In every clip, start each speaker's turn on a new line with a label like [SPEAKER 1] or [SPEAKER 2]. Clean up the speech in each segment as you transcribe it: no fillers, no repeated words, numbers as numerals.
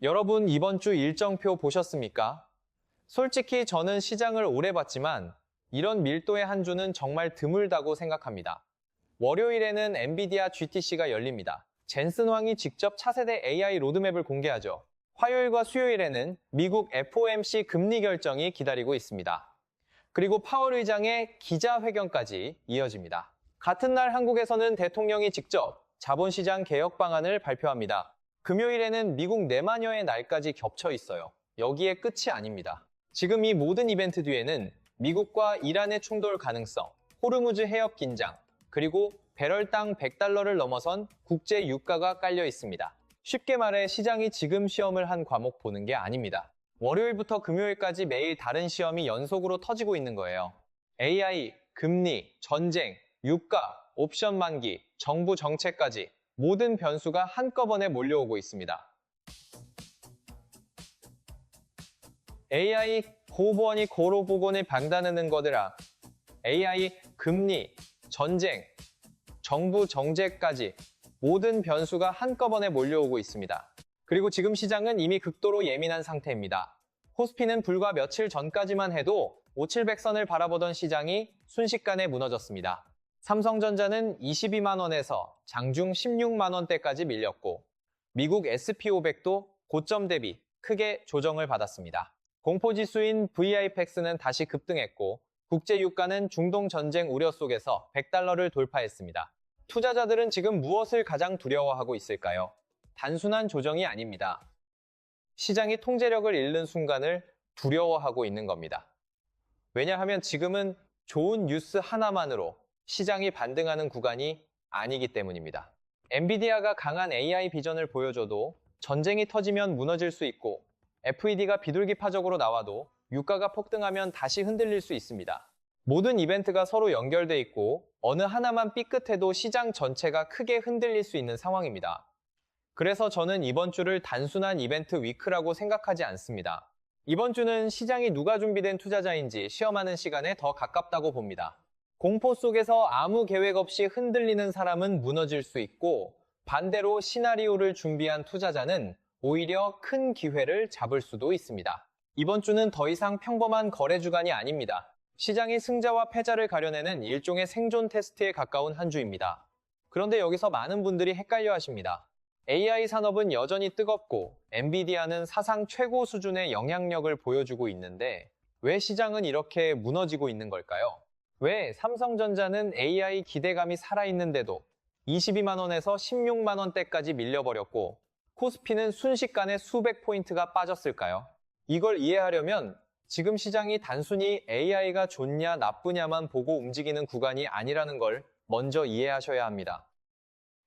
[SPEAKER 1] 여러분, 이번 주 일정표 보셨습니까? 솔직히 저는 시장을 오래 봤지만 이런 밀도의 한 주는 정말 드물다고 생각합니다. 월요일에는 엔비디아 GTC가 열립니다. 젠슨 황이 직접 차세대 AI 로드맵을 공개하죠. 화요일과 수요일에는 미국 FOMC 금리 결정이 기다리고 있습니다. 그리고 파월 의장의 기자회견까지 이어집니다. 같은 날 한국에서는 대통령이 직접 자본시장 개혁 방안을 발표합니다. 금요일에는 미국 내마녀의 날까지 겹쳐 있어요. 여기에 끝이 아닙니다. 지금 이 모든 이벤트 뒤에는 미국과 이란의 충돌 가능성, 호르무즈 해협 긴장, 그리고 배럴당 100달러를 넘어선 국제 유가가 깔려 있습니다. 쉽게 말해 시장이 지금 시험을 한 과목 보는 게 아닙니다. 월요일부터 금요일까지 매일 다른 시험이 연속으로 터지고 있는 거예요. AI, 금리, 전쟁, 유가, 옵션 만기, 정부 정책까지 모든 변수가 한꺼번에 몰려오고 있습니다. AI 고보원이 고로 보곤을 방다느는 거더라. AI, 금리, 전쟁, 정부 정책까지 모든 변수가 한꺼번에 몰려오고 있습니다. 그리고 지금 시장은 이미 극도로 예민한 상태입니다. 코스피는 불과 며칠 전까지만 해도 5,700선을 바라보던 시장이 순식간에 무너졌습니다. 삼성전자는 22만 원에서 장중 16만 원대까지 밀렸고 미국 SP500도 고점 대비 크게 조정을 받았습니다. 공포지수인 VIPX는 다시 급등했고 국제유가는 중동 전쟁 우려 속에서 100달러를 돌파했습니다. 투자자들은 지금 무엇을 가장 두려워하고 있을까요? 단순한 조정이 아닙니다. 시장이 통제력을 잃는 순간을 두려워하고 있는 겁니다. 왜냐하면 지금은 좋은 뉴스 하나만으로 시장이 반등하는 구간이 아니기 때문입니다. 엔비디아가 강한 AI 비전을 보여줘도 전쟁이 터지면 무너질 수 있고 FED가 비둘기파적으로 나와도 유가가 폭등하면 다시 흔들릴 수 있습니다. 모든 이벤트가 서로 연결돼 있고 어느 하나만 삐끗해도 시장 전체가 크게 흔들릴 수 있는 상황입니다. 그래서 저는 이번 주를 단순한 이벤트 위크라고 생각하지 않습니다. 이번 주는 시장이 누가 준비된 투자자인지 시험하는 시간에 더 가깝다고 봅니다. 공포 속에서 아무 계획 없이 흔들리는 사람은 무너질 수 있고 반대로 시나리오를 준비한 투자자는 오히려 큰 기회를 잡을 수도 있습니다. 이번 주는 더 이상 평범한 거래 주간이 아닙니다. 시장이 승자와 패자를 가려내는 일종의 생존 테스트에 가까운 한 주입니다. 그런데 여기서 많은 분들이 헷갈려 하십니다. AI 산업은 여전히 뜨겁고 엔비디아는 사상 최고 수준의 영향력을 보여주고 있는데 왜 시장은 이렇게 무너지고 있는 걸까요? 왜 삼성전자는 AI 기대감이 살아있는데도 22만 원에서 16만 원대까지 밀려버렸고 코스피는 순식간에 수백 포인트가 빠졌을까요? 이걸 이해하려면 지금 시장이 단순히 AI가 좋냐 나쁘냐만 보고 움직이는 구간이 아니라는 걸 먼저 이해하셔야 합니다.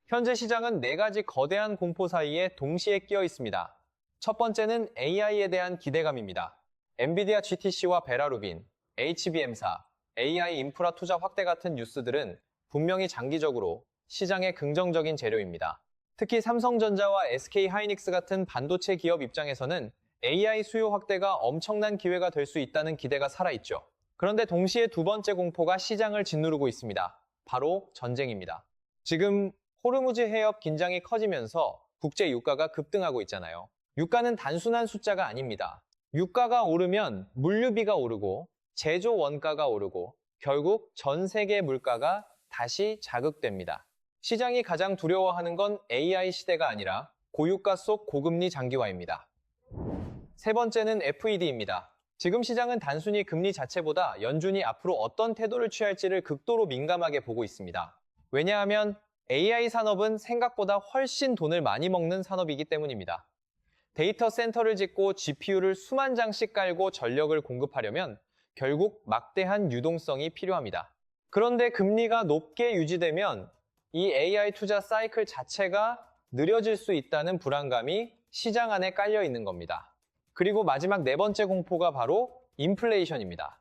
[SPEAKER 1] 현재 시장은 4가지 거대한 공포 사이에 동시에 끼어 있습니다. 첫 번째는 AI에 대한 기대감입니다. 엔비디아 GTC와 베라루빈, HBM사, AI 인프라 투자 확대 같은 뉴스들은 분명히 장기적으로 시장의 긍정적인 재료입니다. 특히 삼성전자와 SK하이닉스 같은 반도체 기업 입장에서는 AI 수요 확대가 엄청난 기회가 될 수 있다는 기대가 살아있죠. 그런데 동시에 두 번째 공포가 시장을 짓누르고 있습니다. 바로 전쟁입니다. 지금 호르무즈 해협 긴장이 커지면서 국제 유가가 급등하고 있잖아요. 유가는 단순한 숫자가 아닙니다. 유가가 오르면 물류비가 오르고 제조 원가가 오르고 결국 전 세계 물가가 다시 자극됩니다. 시장이 가장 두려워하는 건 AI 시대가 아니라 고유가 속 고금리 장기화입니다. 세 번째는 FED입니다. 지금 시장은 단순히 금리 자체보다 연준이 앞으로 어떤 태도를 취할지를 극도로 민감하게 보고 있습니다. 왜냐하면 AI 산업은 생각보다 훨씬 돈을 많이 먹는 산업이기 때문입니다. 데이터 센터를 짓고 GPU를 수만 장씩 깔고 전력을 공급하려면 결국 막대한 유동성이 필요합니다. 그런데 금리가 높게 유지되면 이 AI 투자 사이클 자체가 느려질 수 있다는 불안감이 시장 안에 깔려 있는 겁니다. 그리고 마지막 4번째 공포가 바로 인플레이션입니다.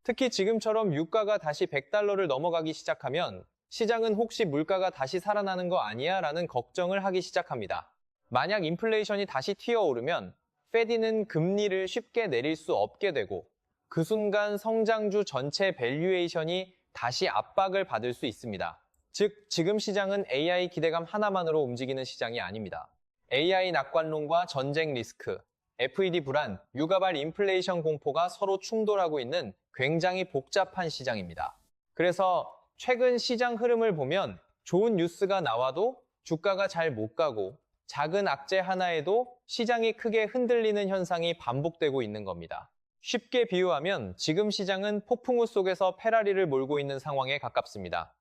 [SPEAKER 1] 특히 지금처럼 유가가 다시 100달러를 넘어가기 시작하면 시장은 혹시 물가가 다시 살아나는 거 아니야? 라는 걱정을 하기 시작합니다. 만약 인플레이션이 다시 튀어오르면 페드는 금리를 쉽게 내릴 수 없게 되고 그 순간 성장주 전체 밸류에이션이 다시 압박을 받을 수 있습니다. 즉, 지금 시장은 AI 기대감 하나만으로 움직이는 시장이 아닙니다. AI 낙관론과 전쟁 리스크, FED 불안, 유가발 인플레이션 공포가 서로 충돌하고 있는 굉장히 복잡한 시장입니다. 그래서 최근 시장 흐름을 보면 좋은 뉴스가 나와도 주가가 잘 못 가고 작은 악재 하나에도 시장이 크게 흔들리는 현상이 반복되고 있는 겁니다. 쉽게 비유하면 지금 시장은 폭풍우 속에서 페라리를 몰고 있는 상황에 가깝습니다.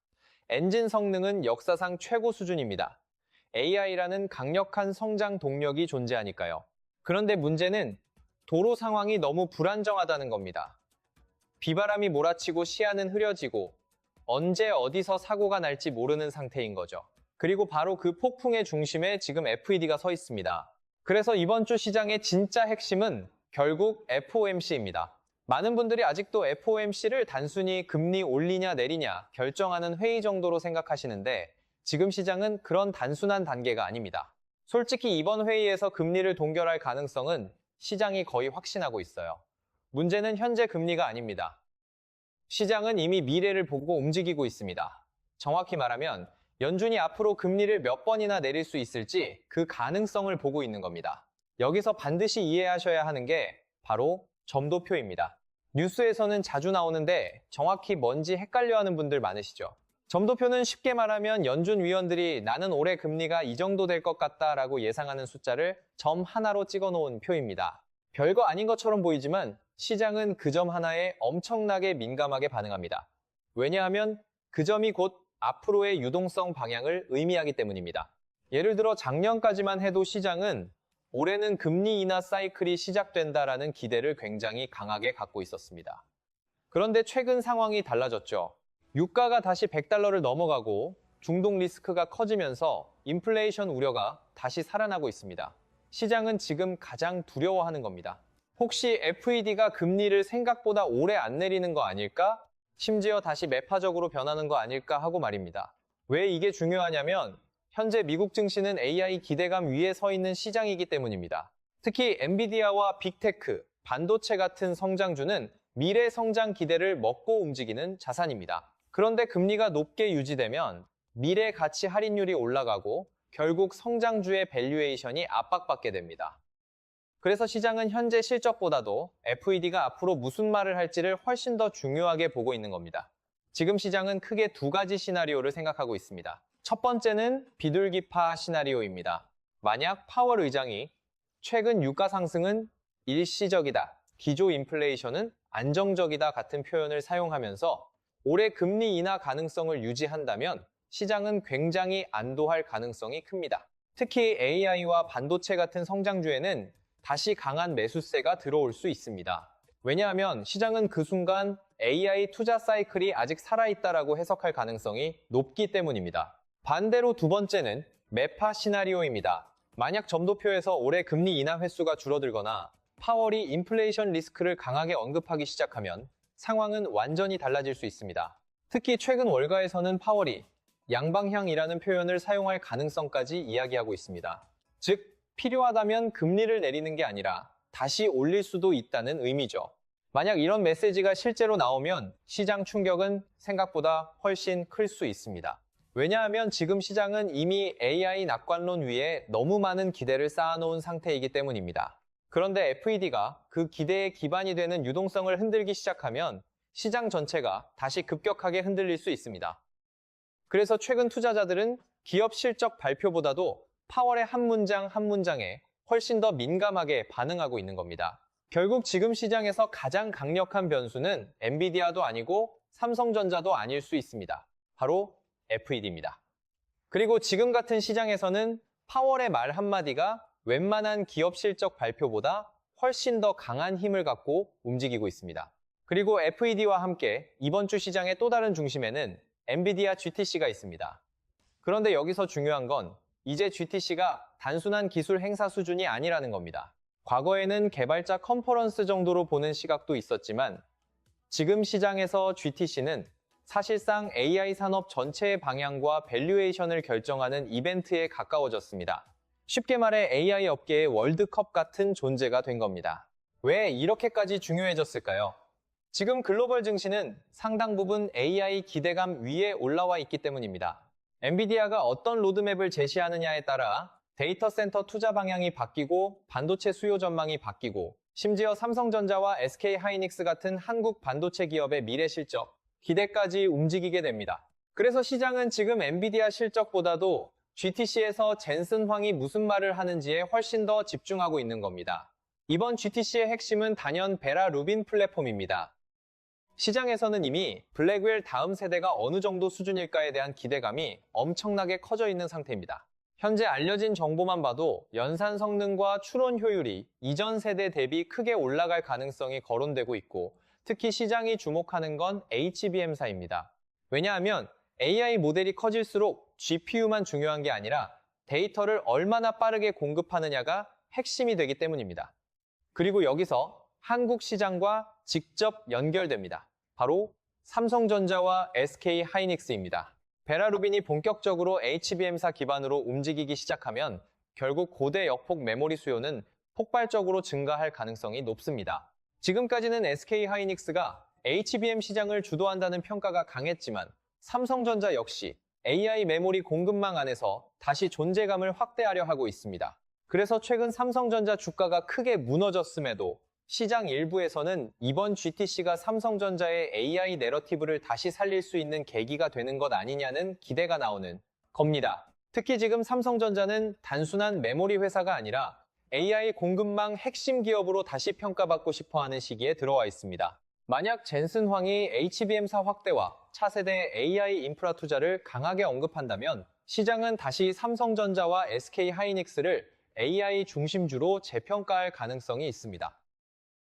[SPEAKER 1] 엔진 성능은 역사상 최고 수준입니다. AI라는 강력한 성장 동력이 존재하니까요. 그런데 문제는 도로 상황이 너무 불안정하다는 겁니다. 비바람이 몰아치고 시야는 흐려지고 언제 어디서 사고가 날지 모르는 상태인 거죠. 그리고 바로 그 폭풍의 중심에 지금 FED가 서 있습니다. 그래서 이번 주 시장의 진짜 핵심은 결국 FOMC입니다. 많은 분들이 아직도 FOMC를 단순히 금리 올리냐 내리냐 결정하는 회의 정도로 생각하시는데 지금 시장은 그런 단순한 단계가 아닙니다. 솔직히 이번 회의에서 금리를 동결할 가능성은 시장이 거의 확신하고 있어요. 문제는 현재 금리가 아닙니다. 시장은 이미 미래를 보고 움직이고 있습니다. 정확히 말하면 연준이 앞으로 금리를 몇 번이나 내릴 수 있을지 그 가능성을 보고 있는 겁니다. 여기서 반드시 이해하셔야 하는 게 바로 점도표입니다. 뉴스에서는 자주 나오는데 정확히 뭔지 헷갈려하는 분들 많으시죠? 점도표는 쉽게 말하면 연준 위원들이 나는 올해 금리가 이 정도 될 것 같다라고 예상하는 숫자를 점 하나로 찍어 놓은 표입니다. 별거 아닌 것처럼 보이지만 시장은 그 점 하나에 엄청나게 민감하게 반응합니다. 왜냐하면 그 점이 곧 앞으로의 유동성 방향을 의미하기 때문입니다. 예를 들어 작년까지만 해도 시장은 올해는 금리 인하 사이클이 시작된다라는 기대를 굉장히 강하게 갖고 있었습니다. 그런데 최근 상황이 달라졌죠. 유가가 다시 $100를 넘어가고 중동 리스크가 커지면서 인플레이션 우려가 다시 살아나고 있습니다. 시장은 지금 가장 두려워하는 겁니다. 혹시 FED가 금리를 생각보다 오래 안 내리는 거 아닐까? 심지어 다시 매파적으로 변하는 거 아닐까 하고 말입니다. 왜 이게 중요하냐면 현재 미국 증시는 AI 기대감 위에 서 있는 시장이기 때문입니다. 특히 엔비디아와 빅테크, 반도체 같은 성장주는 미래 성장 기대를 먹고 움직이는 자산입니다. 그런데 금리가 높게 유지되면 미래 가치 할인율이 올라가고 결국 성장주의 밸류에이션이 압박받게 됩니다. 그래서 시장은 현재 실적보다도 FED가 앞으로 무슨 말을 할지를 훨씬 더 중요하게 보고 있는 겁니다. 지금 시장은 크게 두 가지 시나리오를 생각하고 있습니다. 첫 번째는 비둘기파 시나리오입니다. 만약 파월 의장이 최근 유가 상승은 일시적이다, 기조 인플레이션은 안정적이다 같은 표현을 사용하면서 올해 금리 인하 가능성을 유지한다면 시장은 굉장히 안도할 가능성이 큽니다. 특히 AI와 반도체 같은 성장주에는 다시 강한 매수세가 들어올 수 있습니다. 왜냐하면 시장은 그 순간 AI 투자 사이클이 아직 살아있다라고 해석할 가능성이 높기 때문입니다. 반대로 두 번째는 매파 시나리오입니다. 만약 점도표에서 올해 금리 인하 횟수가 줄어들거나 파월이 인플레이션 리스크를 강하게 언급하기 시작하면 상황은 완전히 달라질 수 있습니다. 특히 최근 월가에서는 파월이 양방향이라는 표현을 사용할 가능성까지 이야기하고 있습니다. 즉, 필요하다면 금리를 내리는 게 아니라 다시 올릴 수도 있다는 의미죠. 만약 이런 메시지가 실제로 나오면 시장 충격은 생각보다 훨씬 클 수 있습니다. 왜냐하면 지금 시장은 이미 AI 낙관론 위에 너무 많은 기대를 쌓아놓은 상태이기 때문입니다. 그런데 FED가 그 기대의 기반이 되는 유동성을 흔들기 시작하면 시장 전체가 다시 급격하게 흔들릴 수 있습니다. 그래서 최근 투자자들은 기업 실적 발표보다도 파월의 한 문장 한 문장에 훨씬 더 민감하게 반응하고 있는 겁니다. 결국 지금 시장에서 가장 강력한 변수는 엔비디아도 아니고 삼성전자도 아닐 수 있습니다. 바로 FED입니다. 그리고 지금 같은 시장에서는 파월의 말 한마디가 웬만한 기업 실적 발표보다 훨씬 더 강한 힘을 갖고 움직이고 있습니다. 그리고 FED와 함께 이번 주 시장의 또 다른 중심에는 엔비디아 GTC가 있습니다. 그런데 여기서 중요한 건 이제 GTC가 단순한 기술 행사 수준이 아니라는 겁니다. 과거에는 개발자 컨퍼런스 정도로 보는 시각도 있었지만 지금 시장에서 GTC는 사실상 AI 산업 전체의 방향과 밸류에이션을 결정하는 이벤트에 가까워졌습니다. 쉽게 말해 AI 업계의 월드컵 같은 존재가 된 겁니다. 왜 이렇게까지 중요해졌을까요? 지금 글로벌 증시는 상당 부분 AI 기대감 위에 올라와 있기 때문입니다. 엔비디아가 어떤 로드맵을 제시하느냐에 따라 데이터 센터 투자 방향이 바뀌고 반도체 수요 전망이 바뀌고 심지어 삼성전자와 SK하이닉스 같은 한국 반도체 기업의 미래 실적, 기대까지 움직이게 됩니다. 그래서 시장은 지금 엔비디아 실적보다도 GTC에서 젠슨 황이 무슨 말을 하는지에 훨씬 더 집중하고 있는 겁니다. 이번 GTC의 핵심은 단연 베라 루빈 플랫폼입니다. 시장에서는 이미 블랙웰 다음 세대가 어느 정도 수준일까에 대한 기대감이 엄청나게 커져 있는 상태입니다. 현재 알려진 정보만 봐도 연산 성능과 추론 효율이 이전 세대 대비 크게 올라갈 가능성이 거론되고 있고 특히 시장이 주목하는 건 HBM사입니다. 왜냐하면 AI 모델이 커질수록 GPU만 중요한 게 아니라 데이터를 얼마나 빠르게 공급하느냐가 핵심이 되기 때문입니다. 그리고 여기서 한국 시장과 직접 연결됩니다. 바로 삼성전자와 SK하이닉스입니다. 베라 루빈이 본격적으로 HBM사 기반으로 움직이기 시작하면 결국 고대 역폭 메모리 수요는 폭발적으로 증가할 가능성이 높습니다. 지금까지는 SK하이닉스가 HBM 시장을 주도한다는 평가가 강했지만 삼성전자 역시 AI 메모리 공급망 안에서 다시 존재감을 확대하려 하고 있습니다. 그래서 최근 삼성전자 주가가 크게 무너졌음에도 시장 일부에서는 이번 GTC가 삼성전자의 AI 내러티브를 다시 살릴 수 있는 계기가 되는 것 아니냐는 기대가 나오는 겁니다. 특히 지금 삼성전자는 단순한 메모리 회사가 아니라 AI 공급망 핵심 기업으로 다시 평가받고 싶어하는 시기에 들어와 있습니다. 만약 젠슨 황이 HBM사 확대와 차세대 AI 인프라 투자를 강하게 언급한다면 시장은 다시 삼성전자와 SK하이닉스를 AI 중심주로 재평가할 가능성이 있습니다.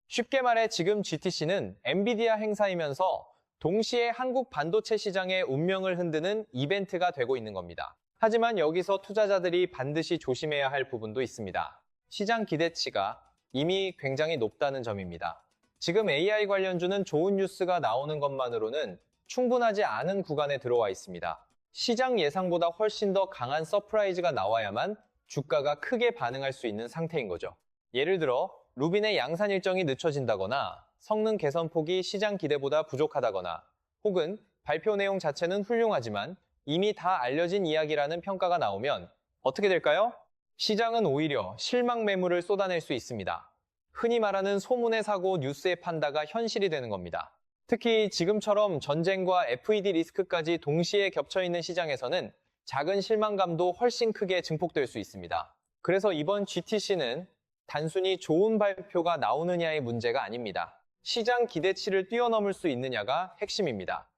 [SPEAKER 1] 쉽게 말해 지금 GTC는 엔비디아 행사이면서 동시에 한국 반도체 시장의 운명을 흔드는 이벤트가 되고 있는 겁니다. 하지만 여기서 투자자들이 반드시 조심해야 할 부분도 있습니다. 시장 기대치가 이미 굉장히 높다는 점입니다. 지금 AI 관련주는 좋은 뉴스가 나오는 것만으로는 충분하지 않은 구간에 들어와 있습니다. 시장 예상보다 훨씬 더 강한 서프라이즈가 나와야만 주가가 크게 반응할 수 있는 상태인 거죠. 예를 들어 루빈의 양산 일정이 늦춰진다거나 성능 개선폭이 시장 기대보다 부족하다거나 혹은 발표 내용 자체는 훌륭하지만 이미 다 알려진 이야기라는 평가가 나오면 어떻게 될까요? 시장은 오히려 실망 매물을 쏟아낼 수 있습니다. 흔히 말하는 소문의 사고 뉴스의 판다가 현실이 되는 겁니다. 특히 지금처럼 전쟁과 FED 리스크까지 동시에 겹쳐있는 시장에서는 작은 실망감도 훨씬 크게 증폭될 수 있습니다. 그래서 이번 GTC는 단순히 좋은 발표가 나오느냐의 문제가 아닙니다. 시장 기대치를 뛰어넘을 수 있느냐가 핵심입니다.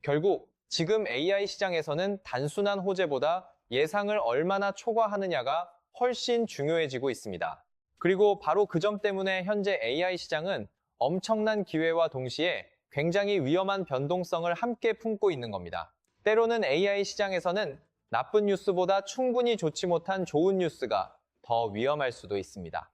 [SPEAKER 1] 결국 지금 AI 시장에서는 단순한 호재보다 예상을 얼마나 초과하느냐가 훨씬 중요해지고 있습니다. 그리고 바로 그 점 때문에 현재 AI 시장은 엄청난 기회와 동시에 굉장히 위험한 변동성을 함께 품고 있는 겁니다. 때로는 AI 시장에서는 나쁜 뉴스보다 충분히 좋지 못한 좋은 뉴스가 더 위험할 수도 있습니다.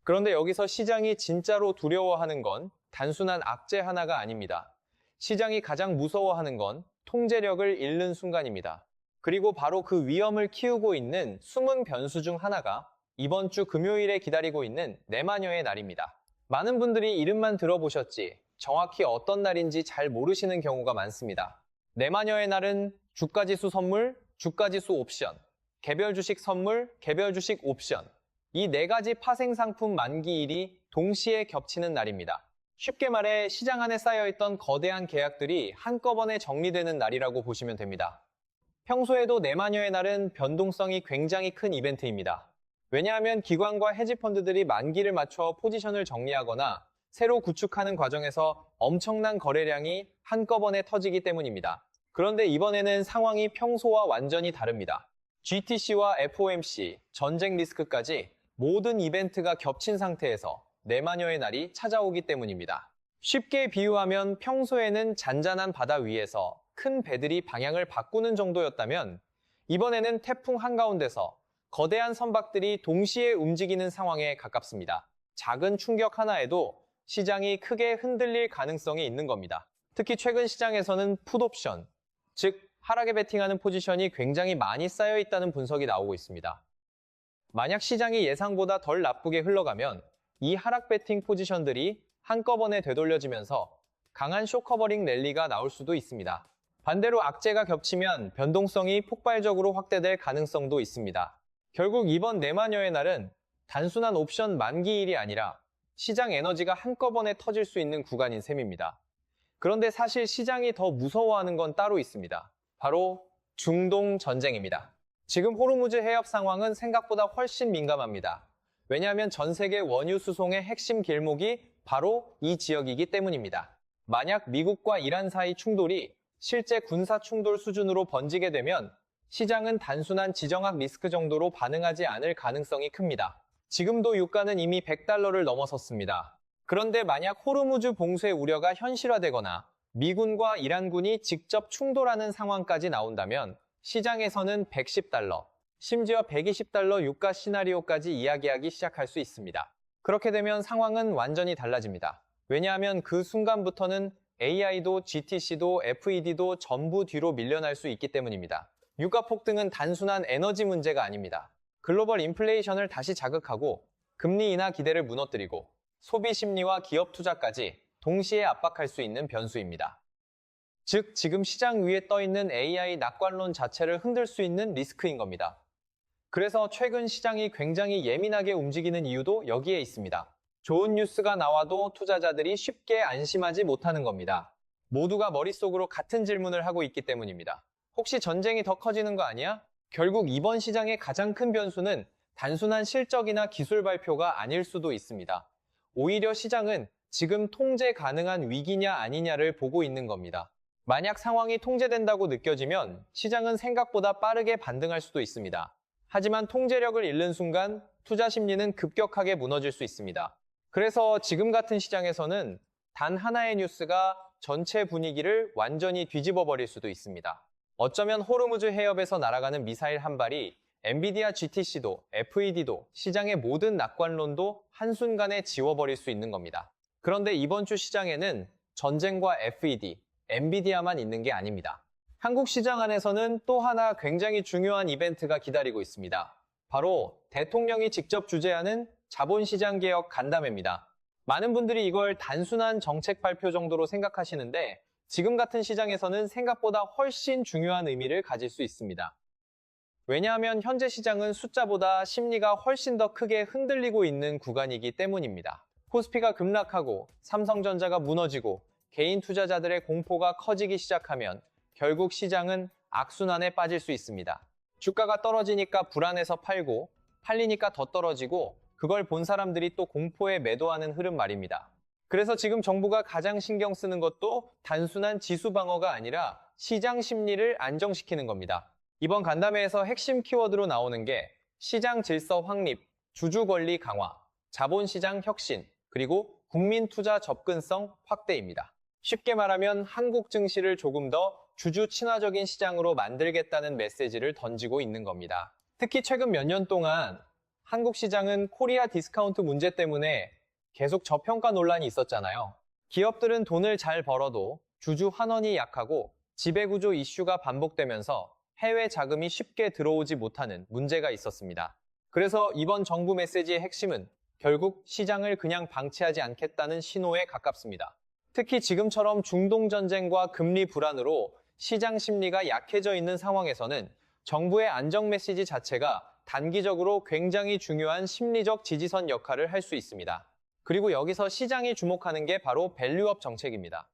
[SPEAKER 1] 그런데 여기서 시장이 진짜로 두려워하는 건 단순한 악재 하나가 아닙니다. 시장이 가장 무서워하는 건 통제력을 잃는 순간입니다. 그리고 바로 그 위험을 키우고 있는 숨은 변수 중 하나가 이번 주 금요일에 기다리고 있는 내마녀의 날입니다. 많은 분들이 이름만 들어보셨지 정확히 어떤 날인지 잘 모르시는 경우가 많습니다. 내마녀의 날은 주가지수 선물, 주가지수 옵션, 개별 주식 선물, 개별 주식 옵션 이 네 가지 파생 상품 만기일이 동시에 겹치는 날입니다. 쉽게 말해 시장 안에 쌓여있던 거대한 계약들이 한꺼번에 정리되는 날이라고 보시면 됩니다. 평소에도 내마녀의 날은 변동성이 굉장히 큰 이벤트입니다. 왜냐하면 기관과 헤지펀드들이 만기를 맞춰 포지션을 정리하거나 새로 구축하는 과정에서 엄청난 거래량이 한꺼번에 터지기 때문입니다. 그런데 이번에는 상황이 평소와 완전히 다릅니다. GTC와 FOMC, 전쟁 리스크까지 모든 이벤트가 겹친 상태에서 내마녀의 날이 찾아오기 때문입니다. 쉽게 비유하면 평소에는 잔잔한 바다 위에서 큰 배들이 방향을 바꾸는 정도였다면 이번에는 태풍 한가운데서 거대한 선박들이 동시에 움직이는 상황에 가깝습니다. 작은 충격 하나에도 시장이 크게 흔들릴 가능성이 있는 겁니다. 특히 최근 시장에서는 풋옵션, 즉 하락에 베팅하는 포지션이 굉장히 많이 쌓여 있다는 분석이 나오고 있습니다. 만약 시장이 예상보다 덜 나쁘게 흘러가면 이 하락 베팅 포지션들이 한꺼번에 되돌려지면서 강한 쇼커버링 랠리가 나올 수도 있습니다. 반대로 악재가 겹치면 변동성이 폭발적으로 확대될 가능성도 있습니다. 결국 이번 내마녀의 날은 단순한 옵션 만기일이 아니라 시장 에너지가 한꺼번에 터질 수 있는 구간인 셈입니다. 그런데 사실 시장이 더 무서워하는 건 따로 있습니다. 바로 중동 전쟁입니다. 지금 호르무즈 해협 상황은 생각보다 훨씬 민감합니다. 왜냐하면 전 세계 원유 수송의 핵심 길목이 바로 이 지역이기 때문입니다. 만약 미국과 이란 사이 충돌이 실제 군사 충돌 수준으로 번지게 되면 시장은 단순한 지정학 리스크 정도로 반응하지 않을 가능성이 큽니다. 지금도 유가는 이미 $100를 넘어섰습니다. 그런데 만약 호르무즈 봉쇄 우려가 현실화되거나 미군과 이란군이 직접 충돌하는 상황까지 나온다면 시장에서는 $110, 심지어 $120 유가 시나리오까지 이야기하기 시작할 수 있습니다. 그렇게 되면 상황은 완전히 달라집니다. 왜냐하면 그 순간부터는 AI도 GTC도 FED도 전부 뒤로 밀려날 수 있기 때문입니다. 유가 폭등은 단순한 에너지 문제가 아닙니다. 글로벌 인플레이션을 다시 자극하고 금리 인하 기대를 무너뜨리고 소비 심리와 기업 투자까지 동시에 압박할 수 있는 변수입니다. 즉, 지금 시장 위에 떠있는 AI 낙관론 자체를 흔들 수 있는 리스크인 겁니다. 그래서 최근 시장이 굉장히 예민하게 움직이는 이유도 여기에 있습니다. 좋은 뉴스가 나와도 투자자들이 쉽게 안심하지 못하는 겁니다. 모두가 머릿속으로 같은 질문을 하고 있기 때문입니다. 혹시 전쟁이 더 커지는 거 아니야? 결국 이번 시장의 가장 큰 변수는 단순한 실적이나 기술 발표가 아닐 수도 있습니다. 오히려 시장은 지금 통제 가능한 위기냐 아니냐를 보고 있는 겁니다. 만약 상황이 통제된다고 느껴지면 시장은 생각보다 빠르게 반등할 수도 있습니다. 하지만 통제력을 잃는 순간 투자 심리는 급격하게 무너질 수 있습니다. 그래서 지금 같은 시장에서는 단 하나의 뉴스가 전체 분위기를 완전히 뒤집어 버릴 수도 있습니다. 어쩌면 호르무즈 해협에서 날아가는 미사일 한 발이 엔비디아 GTC도 FED도 시장의 모든 낙관론도 한순간에 지워버릴 수 있는 겁니다. 그런데 이번 주 시장에는 전쟁과 FED, 엔비디아만 있는 게 아닙니다. 한국 시장 안에서는 또 하나 굉장히 중요한 이벤트가 기다리고 있습니다. 바로 대통령이 직접 주재하는 자본시장 개혁 간담회입니다. 많은 분들이 이걸 단순한 정책 발표 정도로 생각하시는데 지금 같은 시장에서는 생각보다 훨씬 중요한 의미를 가질 수 있습니다. 왜냐하면 현재 시장은 숫자보다 심리가 훨씬 더 크게 흔들리고 있는 구간이기 때문입니다. 코스피가 급락하고 삼성전자가 무너지고 개인 투자자들의 공포가 커지기 시작하면 결국 시장은 악순환에 빠질 수 있습니다. 주가가 떨어지니까 불안해서 팔고 팔리니까 더 떨어지고 그걸 본 사람들이 또 공포에 매도하는 흐름 말입니다. 그래서 지금 정부가 가장 신경 쓰는 것도 단순한 지수 방어가 아니라 시장 심리를 안정시키는 겁니다. 이번 간담회에서 핵심 키워드로 나오는 게 시장 질서 확립, 주주 권리 강화, 자본시장 혁신, 그리고 국민 투자 접근성 확대입니다. 쉽게 말하면 한국 증시를 조금 더 주주 친화적인 시장으로 만들겠다는 메시지를 던지고 있는 겁니다. 특히 최근 몇 년 동안 한국 시장은 코리아 디스카운트 문제 때문에 계속 저평가 논란이 있었잖아요. 기업들은 돈을 잘 벌어도 주주 환원이 약하고 지배구조 이슈가 반복되면서 해외 자금이 쉽게 들어오지 못하는 문제가 있었습니다. 그래서 이번 정부 메시지의 핵심은 결국 시장을 그냥 방치하지 않겠다는 신호에 가깝습니다. 특히 지금처럼 중동 전쟁과 금리 불안으로 시장 심리가 약해져 있는 상황에서는 정부의 안정 메시지 자체가 단기적으로 굉장히 중요한 심리적 지지선 역할을 할 수 있습니다. 그리고 여기서 시장이 주목하는 게 바로 밸류업 정책입니다.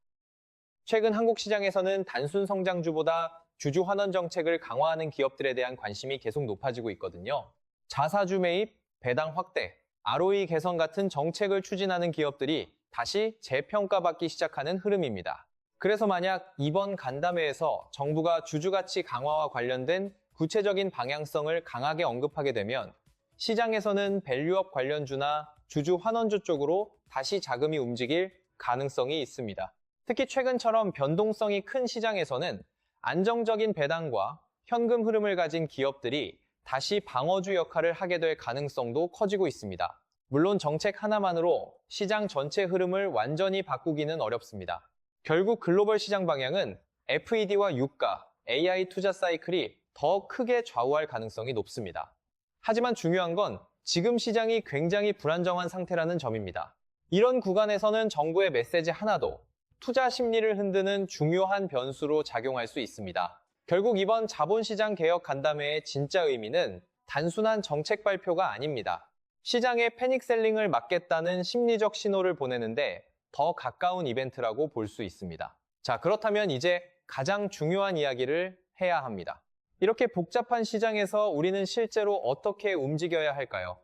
[SPEAKER 1] 최근 한국 시장에서는 단순 성장주보다 주주 환원 정책을 강화하는 기업들에 대한 관심이 계속 높아지고 있거든요. 자사주 매입, 배당 확대, ROE 개선 같은 정책을 추진하는 기업들이 다시 재평가받기 시작하는 흐름입니다. 그래서 만약 이번 간담회에서 정부가 주주가치 강화와 관련된 구체적인 방향성을 강하게 언급하게 되면 시장에서는 밸류업 관련주나 주주 환원주 쪽으로 다시 자금이 움직일 가능성이 있습니다. 특히 최근처럼 변동성이 큰 시장에서는 안정적인 배당과 현금 흐름을 가진 기업들이 다시 방어주 역할을 하게 될 가능성도 커지고 있습니다. 물론 정책 하나만으로 시장 전체 흐름을 완전히 바꾸기는 어렵습니다. 결국 글로벌 시장 방향은 FED와 유가, AI 투자 사이클이 더 크게 좌우할 가능성이 높습니다. 하지만 중요한 건 지금 시장이 굉장히 불안정한 상태라는 점입니다. 이런 구간에서는 정부의 메시지 하나도 투자 심리를 흔드는 중요한 변수로 작용할 수 있습니다. 결국 이번 자본시장 개혁 간담회의 진짜 의미는 단순한 정책 발표가 아닙니다. 시장의 패닉셀링을 막겠다는 심리적 신호를 보내는데 더 가까운 이벤트라고 볼 수 있습니다. 자, 그렇다면 이제 가장 중요한 이야기를 해야 합니다. 이렇게 복잡한 시장에서 우리는 실제로 어떻게 움직여야 할까요?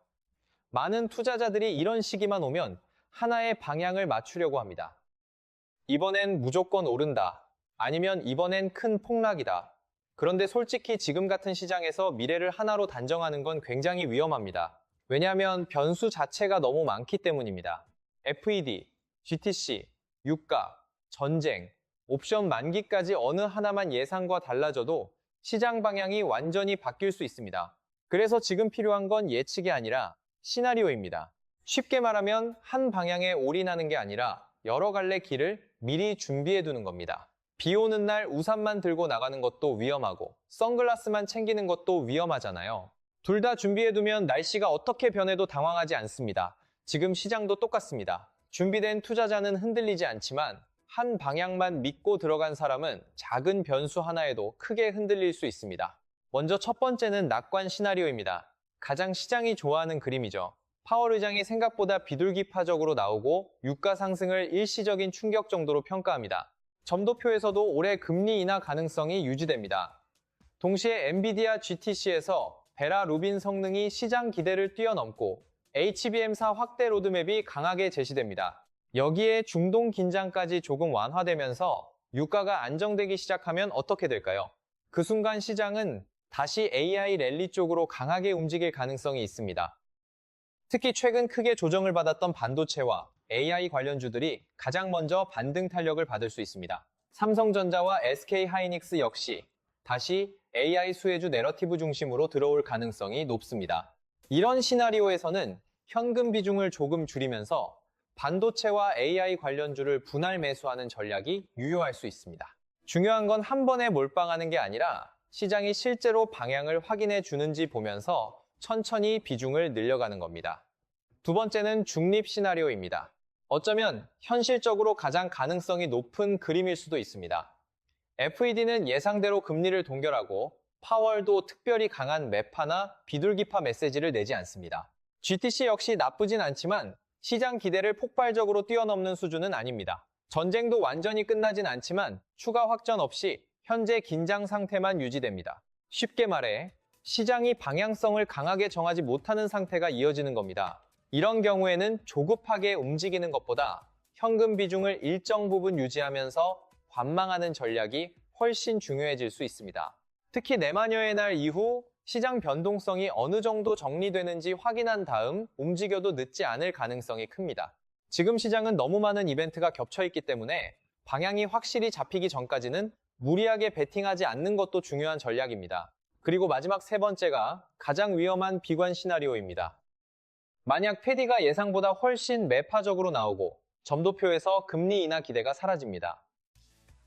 [SPEAKER 1] 많은 투자자들이 이런 시기만 오면 하나의 방향을 맞추려고 합니다. 이번엔 무조건 오른다. 아니면 이번엔 큰 폭락이다. 그런데 솔직히 지금 같은 시장에서 미래를 하나로 단정하는 건 굉장히 위험합니다. 왜냐하면 변수 자체가 너무 많기 때문입니다. FED, GTC, 유가, 전쟁, 옵션 만기까지 어느 하나만 예상과 달라져도 시장 방향이 완전히 바뀔 수 있습니다. 그래서 지금 필요한 건 예측이 아니라 시나리오입니다. 쉽게 말하면 한 방향에 올인하는 게 아니라 여러 갈래 길을 미리 준비해 두는 겁니다. 비 오는 날 우산만 들고 나가는 것도 위험하고 선글라스만 챙기는 것도 위험하잖아요. 둘 다 준비해 두면 날씨가 어떻게 변해도 당황하지 않습니다. 지금 시장도 똑같습니다. 준비된 투자자는 흔들리지 않지만 한 방향만 믿고 들어간 사람은 작은 변수 하나에도 크게 흔들릴 수 있습니다. 먼저 첫 번째는 낙관 시나리오입니다. 가장 시장이 좋아하는 그림이죠. 파월 의장이 생각보다 비둘기파적으로 나오고 유가 상승을 일시적인 충격 정도로 평가합니다. 점도표에서도 올해 금리 인하 가능성이 유지됩니다. 동시에 엔비디아 GTC에서 베라 루빈 성능이 시장 기대를 뛰어넘고 HBM4 확대 로드맵이 강하게 제시됩니다. 여기에 중동 긴장까지 조금 완화되면서 유가가 안정되기 시작하면 어떻게 될까요? 그 순간 시장은 다시 AI 랠리 쪽으로 강하게 움직일 가능성이 있습니다. 특히 최근 크게 조정을 받았던 반도체와 AI 관련주들이 가장 먼저 반등 탄력을 받을 수 있습니다. 삼성전자와 SK하이닉스 역시 다시 AI 수혜주 내러티브 중심으로 들어올 가능성이 높습니다. 이런 시나리오에서는 현금 비중을 조금 줄이면서 반도체와 AI 관련주를 분할 매수하는 전략이 유효할 수 있습니다. 중요한 건 한 번에 몰빵하는 게 아니라 시장이 실제로 방향을 확인해 주는지 보면서 천천히 비중을 늘려가는 겁니다. 두 번째는 중립 시나리오입니다. 어쩌면 현실적으로 가장 가능성이 높은 그림일 수도 있습니다. FED는 예상대로 금리를 동결하고 파월도 특별히 강한 매파나 비둘기파 메시지를 내지 않습니다. GTC 역시 나쁘진 않지만 시장 기대를 폭발적으로 뛰어넘는 수준은 아닙니다. 전쟁도 완전히 끝나진 않지만 추가 확전 없이 현재 긴장 상태만 유지됩니다. 쉽게 말해 시장이 방향성을 강하게 정하지 못하는 상태가 이어지는 겁니다. 이런 경우에는 조급하게 움직이는 것보다 현금 비중을 일정 부분 유지하면서 관망하는 전략이 훨씬 중요해질 수 있습니다. 특히 내마녀의 날 이후 시장 변동성이 어느 정도 정리되는지 확인한 다음 움직여도 늦지 않을 가능성이 큽니다. 지금 시장은 너무 많은 이벤트가 겹쳐 있기 때문에 방향이 확실히 잡히기 전까지는 무리하게 베팅하지 않는 것도 중요한 전략입니다. 그리고 마지막 세 번째가 가장 위험한 비관 시나리오입니다. 만약 패디가 예상보다 훨씬 매파적으로 나오고 점도표에서 금리 인하 기대가 사라집니다.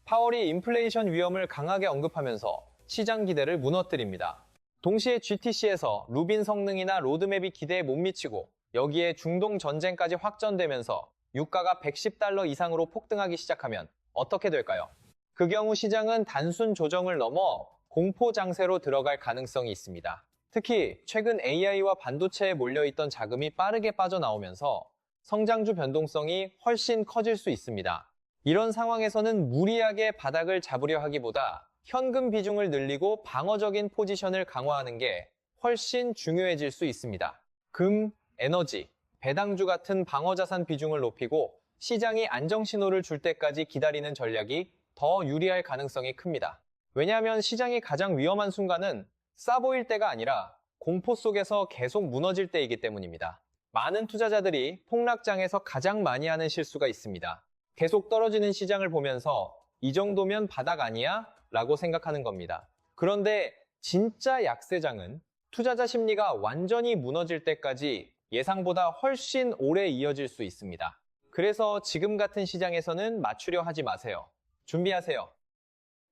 [SPEAKER 1] 파월이 인플레이션 위험을 강하게 언급하면서 시장 기대를 무너뜨립니다. 동시에 GTC에서 루빈 성능이나 로드맵이 기대에 못 미치고 여기에 중동 전쟁까지 확전되면서 유가가 $110 이상으로 폭등하기 시작하면 어떻게 될까요? 그 경우 시장은 단순 조정을 넘어 공포 장세로 들어갈 가능성이 있습니다. 특히 최근 AI와 반도체에 몰려있던 자금이 빠르게 빠져나오면서 성장주 변동성이 훨씬 커질 수 있습니다. 이런 상황에서는 무리하게 바닥을 잡으려 하기보다 현금 비중을 늘리고 방어적인 포지션을 강화하는 게 훨씬 중요해질 수 있습니다. 금, 에너지, 배당주 같은 방어자산 비중을 높이고 시장이 안정 신호를 줄 때까지 기다리는 전략이 더 유리할 가능성이 큽니다. 왜냐하면 시장이 가장 위험한 순간은 싸 보일 때가 아니라 공포 속에서 계속 무너질 때이기 때문입니다. 많은 투자자들이 폭락장에서 가장 많이 하는 실수가 있습니다. 계속 떨어지는 시장을 보면서 이 정도면 바닥 아니야? 라고 생각하는 겁니다. 그런데 진짜 약세장은 투자자 심리가 완전히 무너질 때까지 예상보다 훨씬 오래 이어질 수 있습니다. 그래서 지금 같은 시장에서는 맞추려 하지 마세요. 준비하세요.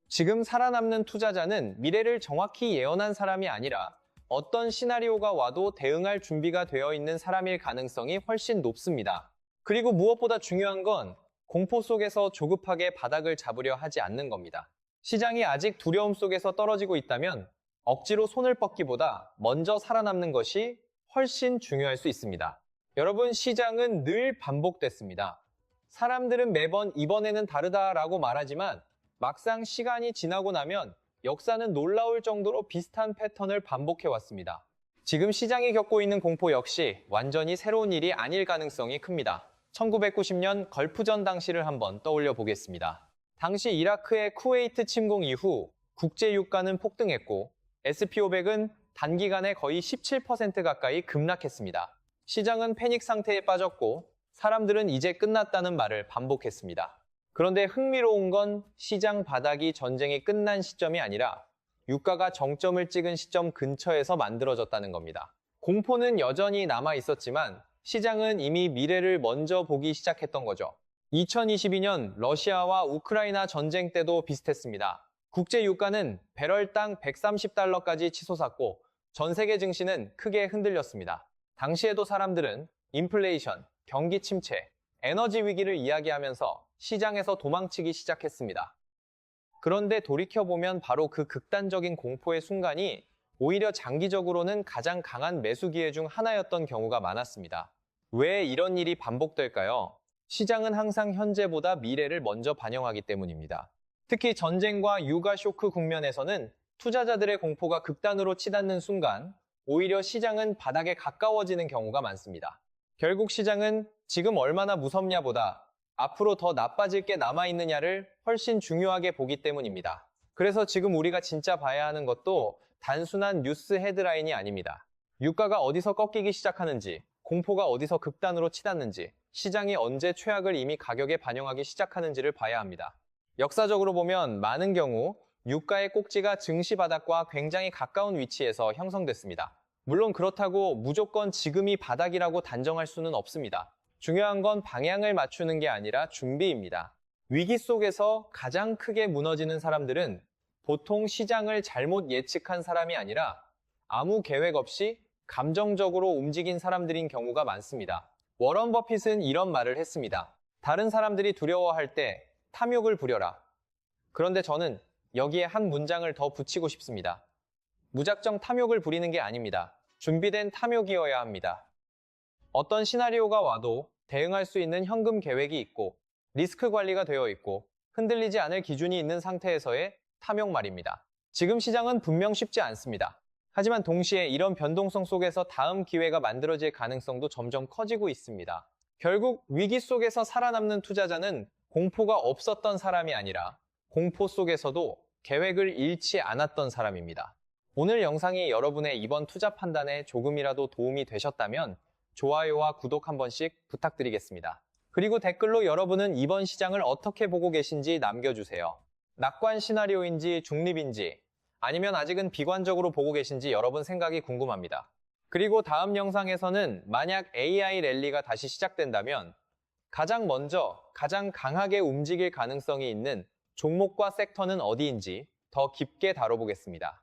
[SPEAKER 1] 지금 살아남는 투자자는 미래를 정확히 예언한 사람이 아니라 어떤 시나리오가 와도 대응할 준비가 되어 있는 사람일 가능성이 훨씬 높습니다. 그리고 무엇보다 중요한 건 공포 속에서 조급하게 바닥을 잡으려 하지 않는 겁니다. 시장이 아직 두려움 속에서 떨어지고 있다면 억지로 손을 뻗기보다 먼저 살아남는 것이 훨씬 중요할 수 있습니다. 여러분, 시장은 늘 반복됐습니다. 사람들은 매번 이번에는 다르다라고 말하지만 막상 시간이 지나고 나면 역사는 놀라울 정도로 비슷한 패턴을 반복해왔습니다. 지금 시장이 겪고 있는 공포 역시 완전히 새로운 일이 아닐 가능성이 큽니다. 1990년 걸프전 당시를 한번 떠올려 보겠습니다. 당시 이라크의 쿠웨이트 침공 이후 국제 유가는 폭등했고 SP500은 단기간에 거의 17% 가까이 급락했습니다. 시장은 패닉 상태에 빠졌고 사람들은 이제 끝났다는 말을 반복했습니다. 그런데 흥미로운 건 시장 바닥이 전쟁이 끝난 시점이 아니라 유가가 정점을 찍은 시점 근처에서 만들어졌다는 겁니다. 공포는 여전히 남아 있었지만 시장은 이미 미래를 먼저 보기 시작했던 거죠. 2022년 러시아와 우크라이나 전쟁 때도 비슷했습니다. 국제 유가는 배럴당 130달러까지 치솟았고 전 세계 증시는 크게 흔들렸습니다. 당시에도 사람들은 인플레이션, 경기 침체, 에너지 위기를 이야기하면서 시장에서 도망치기 시작했습니다. 그런데 돌이켜보면 바로 그 극단적인 공포의 순간이 오히려 장기적으로는 가장 강한 매수 기회 중 하나였던 경우가 많았습니다. 왜 이런 일이 반복될까요? 시장은 항상 현재보다 미래를 먼저 반영하기 때문입니다. 특히 전쟁과 유가 쇼크 국면에서는 투자자들의 공포가 극단으로 치닫는 순간 오히려 시장은 바닥에 가까워지는 경우가 많습니다. 결국 시장은 지금 얼마나 무섭냐보다 앞으로 더 나빠질 게 남아있느냐를 훨씬 중요하게 보기 때문입니다. 그래서 지금 우리가 진짜 봐야 하는 것도 단순한 뉴스 헤드라인이 아닙니다. 유가가 어디서 꺾이기 시작하는지, 공포가 어디서 극단으로 치닫는지, 시장이 언제 최악을 이미 가격에 반영하기 시작하는지를 봐야 합니다. 역사적으로 보면 많은 경우 유가의 꼭지가 증시 바닥과 굉장히 가까운 위치에서 형성됐습니다. 물론 그렇다고 무조건 지금이 바닥이라고 단정할 수는 없습니다. 중요한 건 방향을 맞추는 게 아니라 준비입니다. 위기 속에서 가장 크게 무너지는 사람들은 보통 시장을 잘못 예측한 사람이 아니라 아무 계획 없이 감정적으로 움직인 사람들인 경우가 많습니다. 워런 버핏은 이런 말을 했습니다. 다른 사람들이 두려워할 때 탐욕을 부려라. 그런데 저는 여기에 한 문장을 더 붙이고 싶습니다. 무작정 탐욕을 부리는 게 아닙니다. 준비된 탐욕이어야 합니다. 어떤 시나리오가 와도 대응할 수 있는 현금 계획이 있고 리스크 관리가 되어 있고 흔들리지 않을 기준이 있는 상태에서의 탐욕 말입니다. 지금 시장은 분명 쉽지 않습니다. 하지만 동시에 이런 변동성 속에서 다음 기회가 만들어질 가능성도 점점 커지고 있습니다. 결국 위기 속에서 살아남는 투자자는 공포가 없었던 사람이 아니라 공포 속에서도 계획을 잃지 않았던 사람입니다. 오늘 영상이 여러분의 이번 투자 판단에 조금이라도 도움이 되셨다면 좋아요와 구독 한 번씩 부탁드리겠습니다. 그리고 댓글로 여러분은 이번 시장을 어떻게 보고 계신지 남겨주세요. 낙관 시나리오인지 중립인지 아니면 아직은 비관적으로 보고 계신지 여러분 생각이 궁금합니다. 그리고 다음 영상에서는 만약 AI 랠리가 다시 시작된다면 가장 먼저 가장 강하게 움직일 가능성이 있는 종목과 섹터는 어디인지 더 깊게 다뤄보겠습니다.